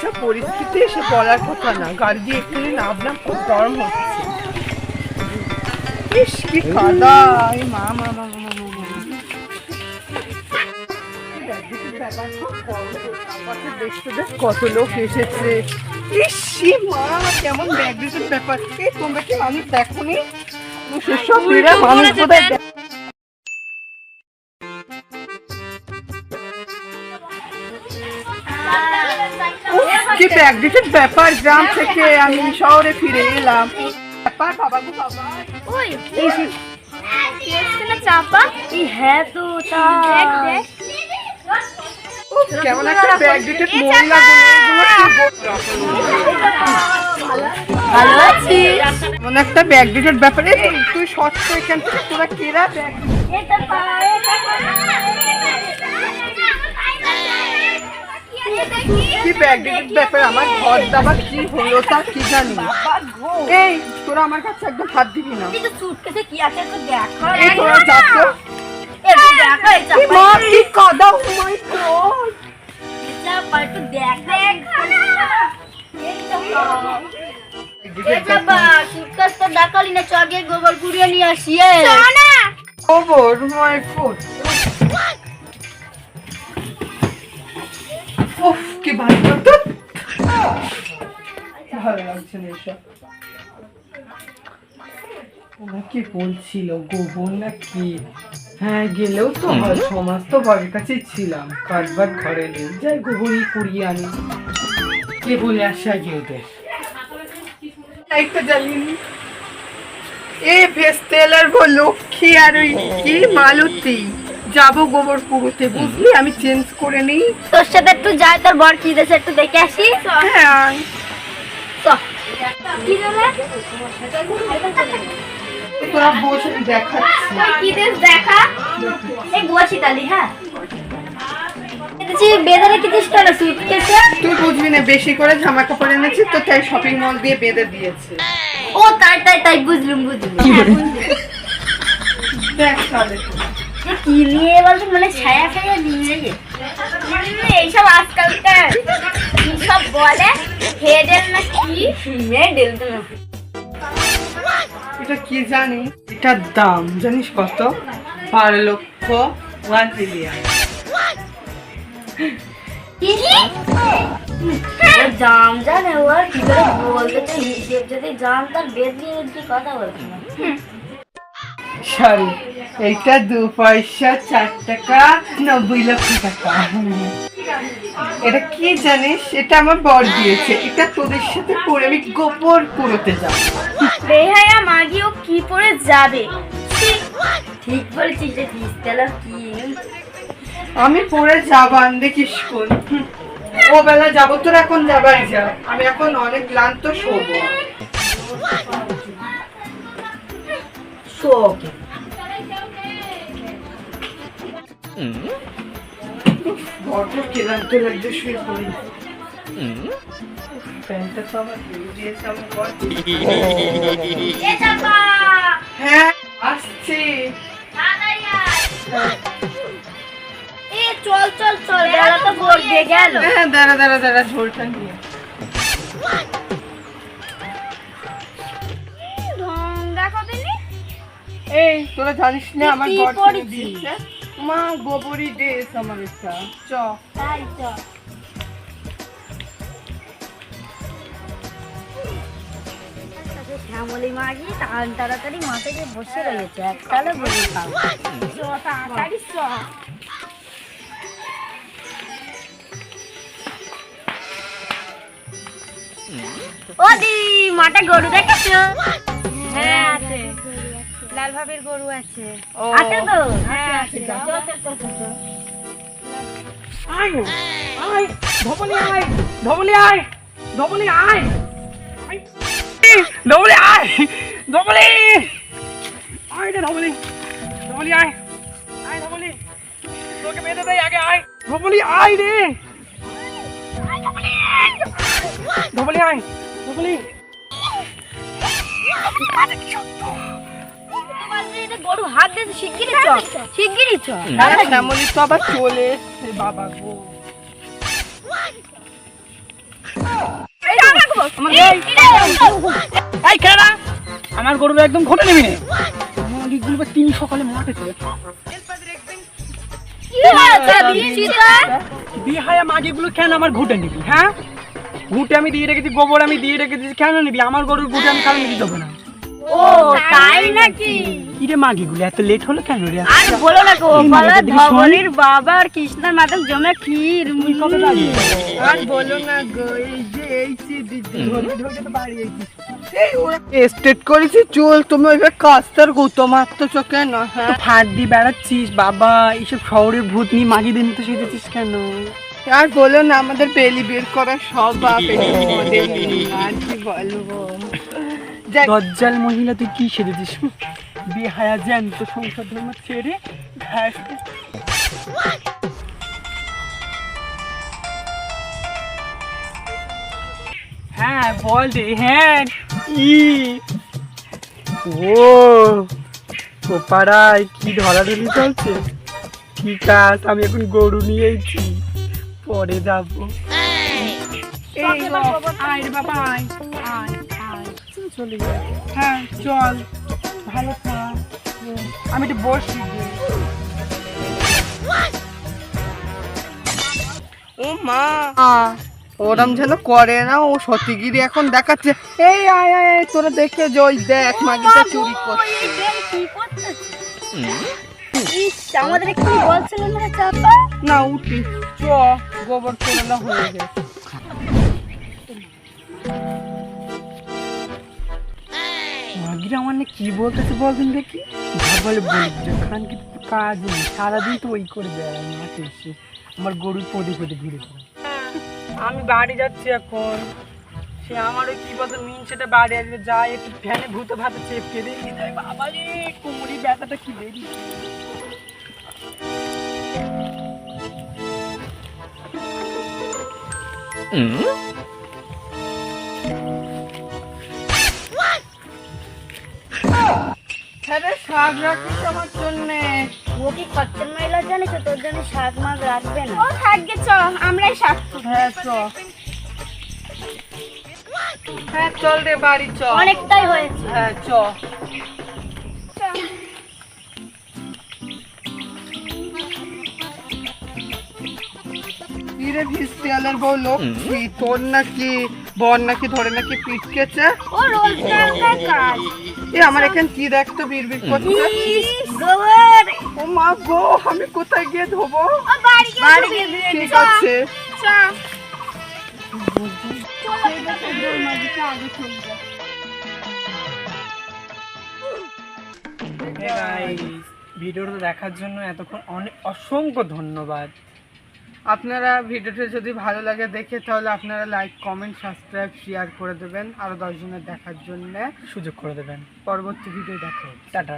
যা পরিস্থিতি সে বলার কথা না। গাড়ি দিয়ে এক্ষুনি নামলাম, খুব গরম হচ্ছে। ইস কি কাদা! এই মা মা মা মা মা মা। কত লোক এসেছে! ইস মা কেমন ব্যাগের ব্যাপার! তোমরা কি মানুষ দেখোনি? সেসব মানুষ বোধহয় কি ব্যাগের ব্যাপার! গ্রাম থেকে আমি শহরে ফিরে এলাম। ব্যাপার বাবা গো বাবা! ওই চাপা হ্যাঁ তো তা কেমন একটা ব্যাগের মহিলা ভালো আছি। এমন একটা ব্যাগের ব্যাপারে তুই শর্ট করে এখান থেকে তোরা কেরা ব্যাগ কি ব্যাগের ব্যাপার! আমার ঘর দাবার কি হলো তা কি জানি। এই তোরা আমার কাছে একদম হাত দিবি না। কি আছে একটু দেখো। এই তোরা যাচ্ছ মা কি কাদা! ও মাই গড! একটু দেখ সুটকেসটা দেখালি না, চগে গোবর কুড়িয়ে নিয়ে আসি। গোবর মাই ফুট! উফ কি ভালো লাগতো! ভালো লাগছে না এসব। ওরা কি বলছিল গোবর না কি? হ্যাঁ গেলেও তো হয়, সমাজ তো ঘরের কাছেই ছিলাম, কাজবাজ ঘরে নেই, যাই গোবরই কুড়িয়ে আনি। কে বলে আসা গিয়ে ওদের লাইটটা জ্বালিয়ে এ ভেস্তেলার গো লক্ষ্মী আর ওই কি মালতী যাবো গোবর পুরোতে, বুঝলি? আমি চেঞ্জ করে নিই। তোর সাথে একটু যাই, তোর বর কি দেশে একটু দেখে আসি। হ্যাঁ কি দেবে তোরা বসে দেখাচ্ছি কি দেশ দেখা। এই বসি তালি। হ্যাঁ বেঁধে রেখেছিস কেন সুটকেসে? তুই বুঝবি না, বেশি করে জামা কাপড় এনেছি তো তাই শপিং মল দিয়ে বেঁধে দিয়েছে। ও তাই তাই তাই বুঝলুম দেখ তাহলে কি নিয়ে বলতো, মানে ছায়া ছায়া নিয়ে এইসব আজকালকার কি সব বলে হেডেল না কি মেডেল। এটা কি জানি, এটার দাম জানিস কত? 12,00,000 1 মিলিয়ন। জাম জানে ও আর কি করে বলতে চাই, হিসেব যদি জানতাম বেদ নিয়ে কি কথা বলছি না। সরি, এইটা 2 পয়সা 4 টাকা 90 লক্ষ টাকা। এটা কি জানিস? এটা আমার বর দিয়েছে। এটা তোদের সাথে পরে আমি গোবর পুরোতে যাব। বেহায়া মাগি ও কি পরে যাবে? ঠিক বলেছিস রে পিস্তেলা কি আমি পরে যাবান দেখিস কোন ও বেলা যাবো। তোর এখন যাবাই যা, আমি এখন অনেক ক্লান্ত, শোবো। শোকে বড় ক্লান্ত লাগছে, শুয়ে পড়ি। প্যান্টটা তো আমার দিয়ে দিয়েছে আমার বর। হ্যাঁ আসছি। চল চল চল, বেলা তো ভোর দিয়ে গেল। হ্যাঁ দাঁড়া দাঁড়া দাঁড়া, ঝোলটা নিয়ে দেখো দিনি। এই তোরা জানিস না আমার কি বর কিনে পরেছিস? দিয়েছে মা গোবরই ড্রেস আমার এটা। চ তাই তো শ্যামলি মাগি তাড়াতাড়ি মাথায় যে বসে রয়েছে, একটালে বসে খাবো। তাড়াতাড়ি চ। ও দি মাঠে গরু দেখেছো? হ্যাঁ আছে, লাল ভাবের গরু আছে। আছে তো? হ্যাঁ আছে। আয় আয় ধবলি আয়, ধবলি আয়, ধবলি আয়, ধবলি আয়, ধবলি আয় রে, ধবলি ধবলি আয়, আয় ধবলি, তোকে বেঁধে দেয় আগে, আয় ধবলি আয় রে, ধবলি আয়, ধবলি গরু হাত দিয়ে শিগগিরই চ, শিগগিরই চ। শ্যামলি তো আবার চলে এসছে বাবা গো। এই খেলা আমার গরু একদম ঘটে নিবি না মাগিগুলো তিন সকালে মাঠে চলে বিহায়া মাগিগুলো কেন আমার ঘুটে নিবি? হ্যাঁ, ঘুটে আমি দিয়ে রেখেছি, গোবর আমি দিয়ে রেখেছি, কেন নিবি? আমার গরুর ঘুটে আমি কারণ নিতে যাবো না। ও তাই নাকি? কিরে মাগিগুলো এত লেট হলো কেন রে? আর বলো না গো, বলো ধবলির বাবা আর কৃষ্ণার মাথায় জমে ক্ষীর। কবে বাড়ি? আর বলো না গো, এই যে দিদি ধরে ধরে তো বাড়ি এসেছি। এই ওরা স্টেট করেছি চুল, তুমি ওইভাবে কাস্তার গুতো মারতো চোখে না? তো হ্যাঁ, ফাঁদ দিয়ে বেড়াচ্ছিস বাবা, এইসব শহরের ভূত নিয়ে মাগিদের মতো সেজেছিস কেন? আর বলো না, আমাদের বেলি বের করার সব বাপ আর কি বলবো। যাক, দজ্জাল মহিলা তুই কি সেজেছিস? বেহায়া জ্যান্ত সংসার ধর্ম ছেড়ে ঘাস। হ্যাঁ বল রে। হ্যাঁ কি ও পাড়ায় কি ধরাধরি চলছে? ঠিক আছে, আমি এখন গরু নিয়েছি, পরে যাবো। এই আয় রে বাবা, আয় আয় আয়, চলে যাই। হ্যাঁ চল, ভালো থাক। আমি একটু বসি গিয়ে। ও মা, ওরম যেন করে না, ও সতীগিরি এখন দেখাচ্ছে। এই আয় আয় আয়, তোরা দেখে ওই দেখ মাগিটা চুরি করছে। কি করতেছে? ইস, আমাদের কি বলছিলেন না চাপা? না উঠি, চ গোবর তোলা হয়ে গেছে। মাগিরা মানে কি বলতেছে বলবেন দেখি। বলে বলি খান কিন্তু কাজ নেই, সারাদিন তো ওই করে দেয় মাঠে এসে আমার গরুর পদে পদে ঘুরে বেড়ায়। আমি বাড়ি যাচ্ছি এখন, সে আমার ওই কি বলতো মিন সেটা বাড়ি আসবে, যাই একটু ফ্যানে ভূতে ভাতে চেপকে দেখি বাবা রে কোমরি ব্যথাটা কি বেরিয়ে। হ্যাঁ রে, শাক রাখিস আমার জন্যে। ও কি খচ্চর মহিলা জানিস তো, তোর জন্য শাক মাছ রাখবে না। ও থাকবে, চ আমরাই শাক তুলবো। হ্যাঁ চ, হ্যাঁ চল রে বাড়ি চ। অনেকটাই হয়েছে। হ্যাঁ চ। কিরে ভিস্তিয়ালের বউ লক্ষ্মী, তোর নাকি বর নাকি ধরে নাকি পিটকেছে? ও রোজগার কাজ। এ আমার এখানে কি দেখতো বিড়বিড় করছে? গোবর। ও মা গো, আমি কোথায় গিয়ে ধোবো? ও বাড়ি গিয়ে ধুয়ে ঠিক চ। আছে। চ। ভিডিওটা দেখার জন্য এতক্ষণ অনেক অসংখ্য ধন্যবাদ। আপনারা ভিডিওটা যদি ভালো লাগে দেখে, তাহলে আপনারা লাইক কমেন্ট সাবস্ক্রাইব শেয়ার করে দেবেন, আরো 10 জনের দেখার জন্য সুযোগ করে দেবেন। পরবর্তী ভিডিও দেখা হচ্ছে। টাটা।